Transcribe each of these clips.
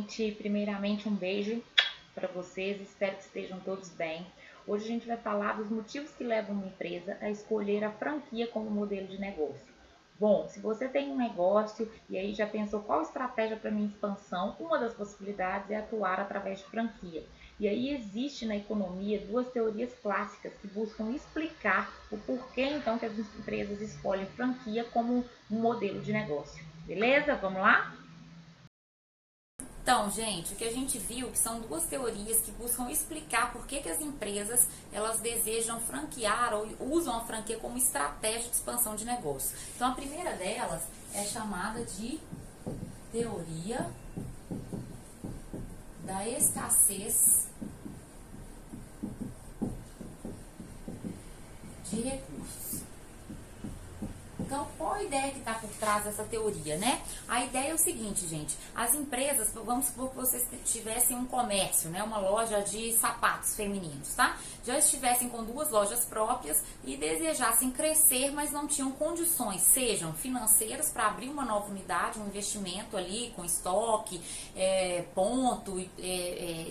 gente. Primeiramente, um beijo para vocês. Espero que estejam todos bem. Hoje a gente vai falar dos motivos que levam uma empresa a escolher a franquia como modelo de negócio. Bom, se você tem um negócio e aí já pensou qual estratégia para minha expansão, uma das possibilidades é atuar através de franquia. E aí existe na economia duas teorias clássicas que buscam explicar o porquê então que as empresas escolhem franquia como um modelo de negócio. Beleza? Vamos lá? Então, gente, o que a gente viu que são duas teorias que buscam explicar por que as empresas elas desejam franquear ou usam a franquia como estratégia de expansão de negócio. Então, a primeira delas é chamada de teoria da escassez de recursos. Então, qual a ideia que está por trás dessa teoria, né? A ideia é o seguinte, gente, as empresas, vamos supor que vocês tivessem um comércio, né? Uma loja de sapatos femininos, tá? Já estivessem com duas lojas próprias e desejassem crescer, mas não tinham condições, sejam financeiras para abrir uma nova unidade, um investimento ali com estoque, ponto,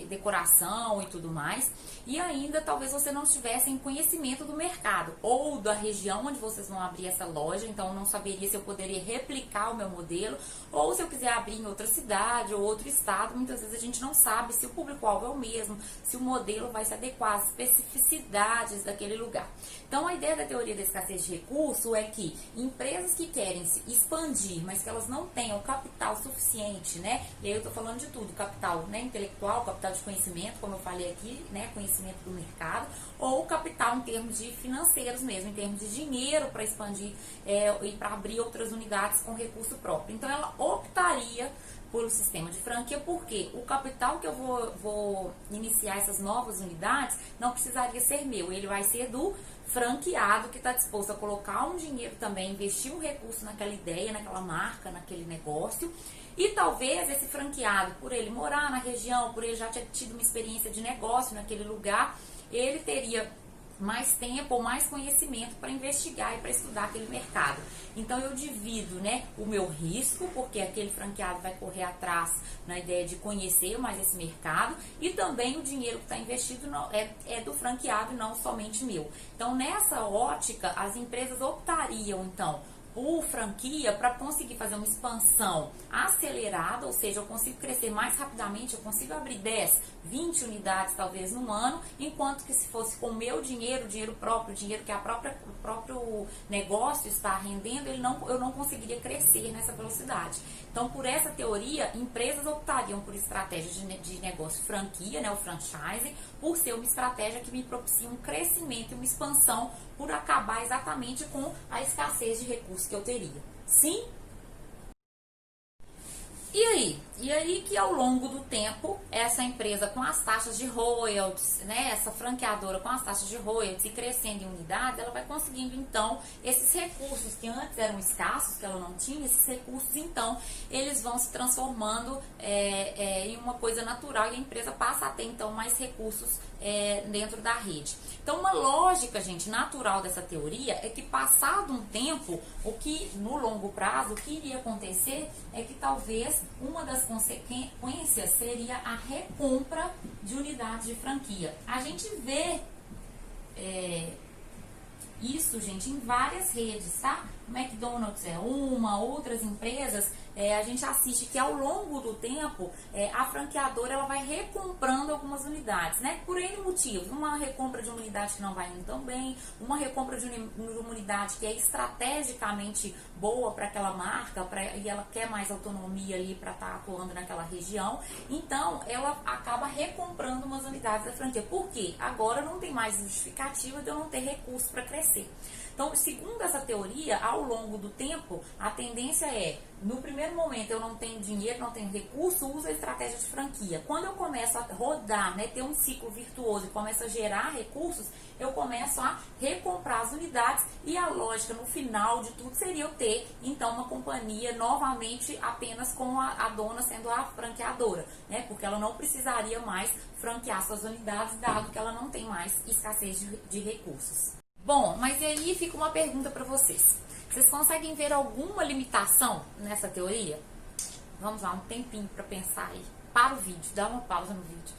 decoração e tudo mais. E ainda, talvez você não estivesse em conhecimento do mercado ou da região onde vocês vão abrir essa loja, então eu não saberia se eu poderia replicar o meu modelo ou se eu quiser abrir em outra cidade ou outro estado. Muitas vezes a gente não sabe se o público-alvo é o mesmo, se o modelo vai se adequar às especificidades daquele lugar. Então, a ideia da teoria da escassez de recurso é que empresas que querem se expandir, mas que elas não tenham capital suficiente, né? E aí eu tô falando de tudo, capital, né, intelectual, capital de conhecimento, como eu falei aqui, né, conhecimento do mercado, ou capital em termos de financeiros mesmo, em termos de dinheiro para expandir e para abrir outras unidades com recurso próprio. Então, ela optaria por um sistema de franquia, porque o capital que eu vou iniciar essas novas unidades não precisaria ser meu, ele vai ser do franqueado que está disposto a colocar um dinheiro também, investir um recurso naquela ideia, naquela marca, naquele negócio. E talvez esse franqueado, por ele morar na região, por ele já ter tido uma experiência de negócio naquele lugar, ele teria mais tempo ou mais conhecimento para investigar e para estudar aquele mercado. Então eu divido, né, o meu risco, porque aquele franqueado vai correr atrás na ideia de conhecer mais esse mercado, e também o dinheiro que está investido é do franqueado e não somente meu. Então, nessa ótica, as empresas optariam então por franquia para conseguir fazer uma expansão acelerada, ou seja, eu consigo crescer mais rapidamente, eu consigo abrir 10, 20 unidades talvez no ano, enquanto que se fosse com o meu dinheiro, dinheiro próprio, dinheiro que o próprio negócio está rendendo, eu não conseguiria crescer nessa velocidade. Então, por essa teoria, empresas optariam por estratégias de negócio franquia, né, o franchise, por ser uma estratégia que me propicia um crescimento e uma expansão, por acabar exatamente com a escassez de recursos que eu teria. Sim? E aí que ao longo do tempo, essa empresa com as taxas de royalties, né, essa franqueadora com as taxas de royalties e crescendo em unidades, ela vai conseguindo então esses recursos que antes eram escassos, que ela não tinha, esses recursos então, eles vão se transformando em uma coisa natural e a empresa passa a ter então mais recursos dentro da rede. Então, uma lógica, gente, natural dessa teoria é que passado um tempo, o que no longo prazo, o que iria acontecer é que talvez uma das consequências seria a recompra de unidades de franquia. A gente vê isso, gente, em várias redes, tá? O McDonald's é uma, outras empresas, a gente assiste que ao longo do tempo, a franqueadora ela vai recomprando algumas unidades, né? Por N motivos. Uma recompra de uma unidade que não vai indo tão bem, uma recompra de uma unidade que é estrategicamente boa para aquela marca, e ela quer mais autonomia ali para estar atuando naquela região. Então, ela acaba recomprando umas unidades da franquia. Por quê? Agora não tem mais justificativa de eu não ter recurso para crescer. Então, segundo essa teoria, ao longo do tempo, a tendência é, no primeiro momento eu não tenho dinheiro, não tenho recurso, uso a estratégia de franquia. Quando eu começo a rodar, né, ter um ciclo virtuoso e começo a gerar recursos, eu começo a recomprar as unidades e a lógica no final de tudo seria eu ter, então, uma companhia novamente apenas com a dona sendo a franqueadora, né, porque ela não precisaria mais franquear suas unidades, dado que ela não tem mais escassez de recursos. Bom, mas aí fica uma pergunta para vocês. Vocês conseguem ver alguma limitação nessa teoria? Vamos lá, um tempinho para pensar aí. para o vídeo, dá uma pausa no vídeo.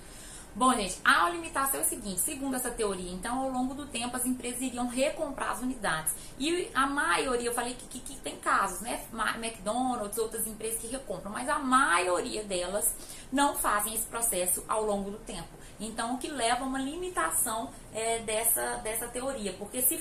Bom, gente, a limitação é o seguinte, segundo essa teoria, então, ao longo do tempo, as empresas iriam recomprar as unidades. E a maioria, eu falei que tem casos, né? McDonald's, outras empresas que recompram, mas a maioria delas não fazem esse processo ao longo do tempo. Então, o que leva a uma limitação dessa teoria, porque se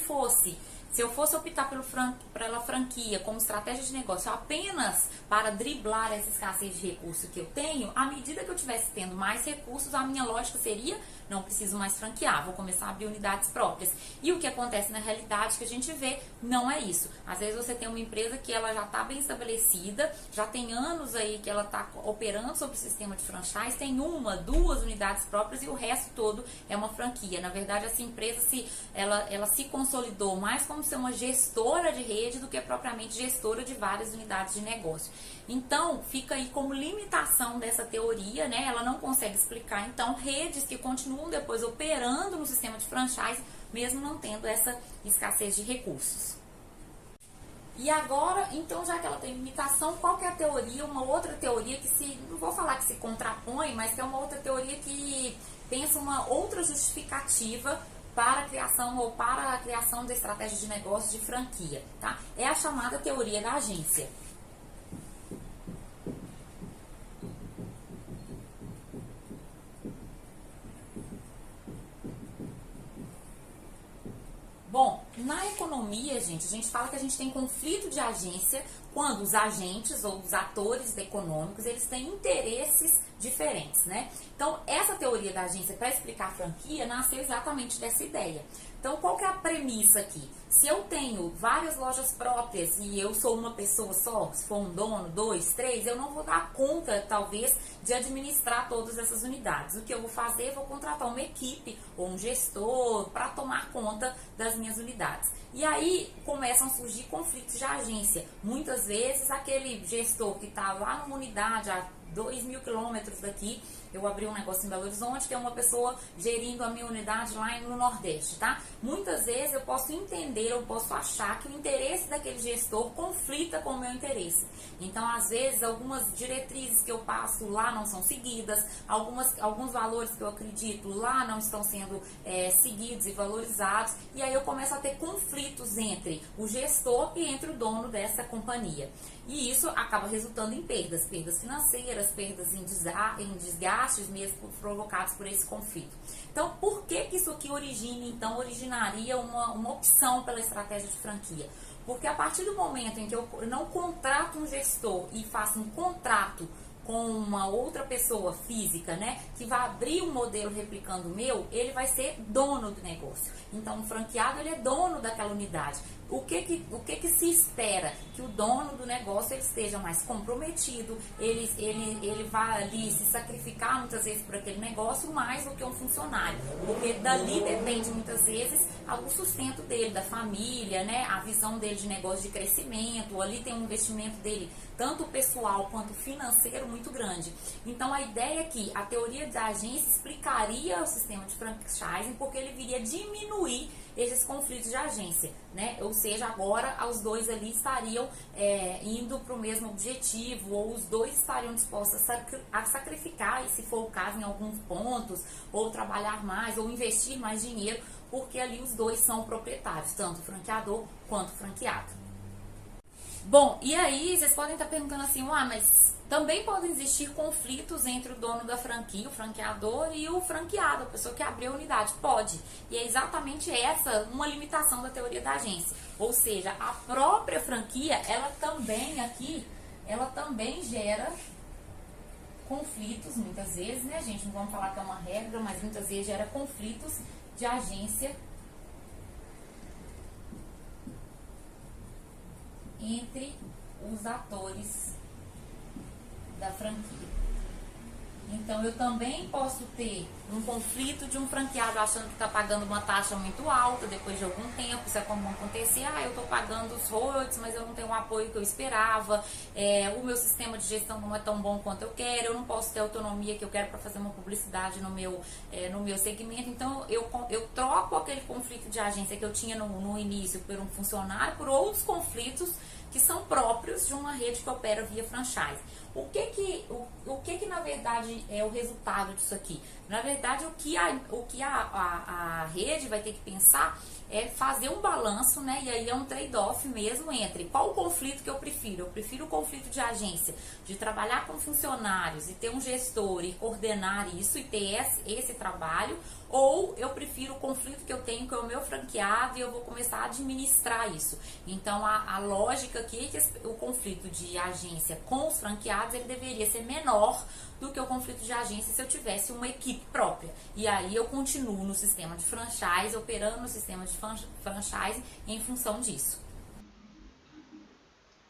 eu fosse optar pela franquia como estratégia de negócio apenas para driblar essa escassez de recursos que eu tenho, à medida que eu estivesse tendo mais recursos, a minha lógica seria, não preciso mais franquear, vou começar a abrir unidades próprias. E o que acontece na realidade que a gente vê, não é isso. Às vezes você tem uma empresa que ela já está bem estabelecida, já tem anos aí que ela está operando sobre o sistema de franchise, tem uma, duas unidades próprias e o resto todo é uma franquia. Na verdade, essa empresa ela se consolidou mais como ser uma gestora de rede do que propriamente gestora de várias unidades de negócio. Então, fica aí como limitação dessa teoria, né? Ela não consegue explicar, então, redes que continuam depois operando no sistema de franchise, mesmo não tendo essa escassez de recursos. E agora, então, já que ela tem limitação, qual que é a teoria? Uma outra teoria que não vou falar que se contrapõe, mas que é uma outra teoria que pensa uma outra justificativa para a criação da estratégia de negócio de franquia, tá? É a chamada teoria da agência. Bom, na economia, gente, a gente fala que a gente tem conflito de agência quando os agentes ou os atores econômicos, eles têm interesses diferentes, né? Então, essa teoria da agência para explicar a franquia nasceu exatamente dessa ideia. Então, qual que é a premissa aqui? Se eu tenho várias lojas próprias e eu sou uma pessoa só, se for um dono, dois, três, eu não vou dar conta, talvez, de administrar todas essas unidades. O que eu vou fazer? Eu vou contratar uma equipe ou um gestor para tomar conta das minhas unidades. E aí começam a surgir conflitos de agência. Muitas vezes aquele gestor que está lá numa unidade a 2.000 quilômetros daqui, eu abri um negócio em Belo Horizonte, que é uma pessoa gerindo a minha unidade lá no Nordeste, tá? Muitas vezes eu posso entender, eu posso achar que o interesse daquele gestor conflita com o meu interesse. Então, às vezes, algumas diretrizes que eu passo lá não são seguidas, alguns valores que eu acredito lá não estão sendo seguidos e valorizados, e aí eu começo a ter conflitos entre o gestor e entre o dono dessa companhia. E isso acaba resultando em perdas financeiras, perdas em desgastes mesmo provocados por esse conflito. Então, por que isso aqui originaria uma opção pela estratégia de franquia? Porque a partir do momento em que eu não contrato um gestor e faço um contrato com uma outra pessoa física, né, que vai abrir um modelo replicando o meu, ele vai ser dono do negócio. Então, o franqueado, ele é dono daquela unidade. O que se espera? Que o dono do negócio ele esteja mais comprometido, ele vai ali se sacrificar muitas vezes por aquele negócio mais do que um funcionário, porque dali depende muitas vezes o sustento dele, da família, né, a visão dele de negócio de crescimento, ali tem um investimento dele, tanto pessoal quanto financeiro, muito grande. Então, a ideia é que a teoria da agência explicaria o sistema de franchising, porque ele viria diminuir esses conflitos de agência, né? Ou seja, agora os dois ali estariam indo para o mesmo objetivo, ou os dois estariam dispostos a sacrificar, e se for o caso, em alguns pontos, ou trabalhar mais, ou investir mais dinheiro, porque ali os dois são proprietários, tanto o franqueador quanto o franqueado. Bom, e aí vocês podem estar perguntando assim, mas também podem existir conflitos entre o dono da franquia, o franqueador, e o franqueado, a pessoa que abriu a unidade. Pode. E é exatamente essa uma limitação da teoria da agência. Ou seja, a própria franquia, ela também gera conflitos, muitas vezes, né, gente? Não vamos falar que é uma regra, mas muitas vezes gera conflitos de agência entre os atores da franquia. Então, eu também posso ter um conflito de um franqueado achando que está pagando uma taxa muito alta depois de algum tempo. Isso é comum acontecer. Eu estou pagando os royalties, mas eu não tenho o apoio que eu esperava. O meu sistema de gestão não é tão bom quanto eu quero. Eu não posso ter a autonomia que eu quero para fazer uma publicidade no meu segmento. Então, eu troco aquele conflito de agência que eu tinha no início por um funcionário, por outros conflitos que são próprios de uma rede que opera via franchise. O que na verdade é o resultado disso aqui? Na verdade, o que a rede vai ter que pensar é fazer um balanço, né? E aí é um trade-off mesmo entre qual o conflito que eu prefiro. Eu prefiro o conflito de agência, de trabalhar com funcionários e ter um gestor e coordenar isso e ter esse trabalho, ou eu prefiro o conflito que eu tenho com o meu franqueado e eu vou começar a administrar isso. Então, a lógica aqui é que o conflito de agência com os franqueados, ele deveria ser menor do que o conflito de agência se eu tivesse uma equipe própria. E aí eu continuo no sistema de franchise, operando no sistema de franchise em função disso.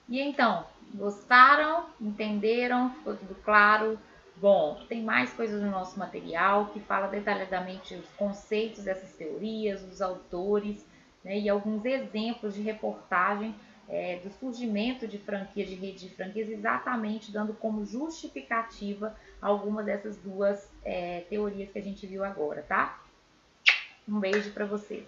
E então, gostaram? Entenderam? Ficou tudo claro? Bom, tem mais coisas no nosso material que fala detalhadamente os conceitos dessas teorias, os autores, né, e alguns exemplos de reportagem do surgimento de franquia, de rede de franquias, exatamente dando como justificativa algumas dessas duas teorias que a gente viu agora, tá? Um beijo para vocês.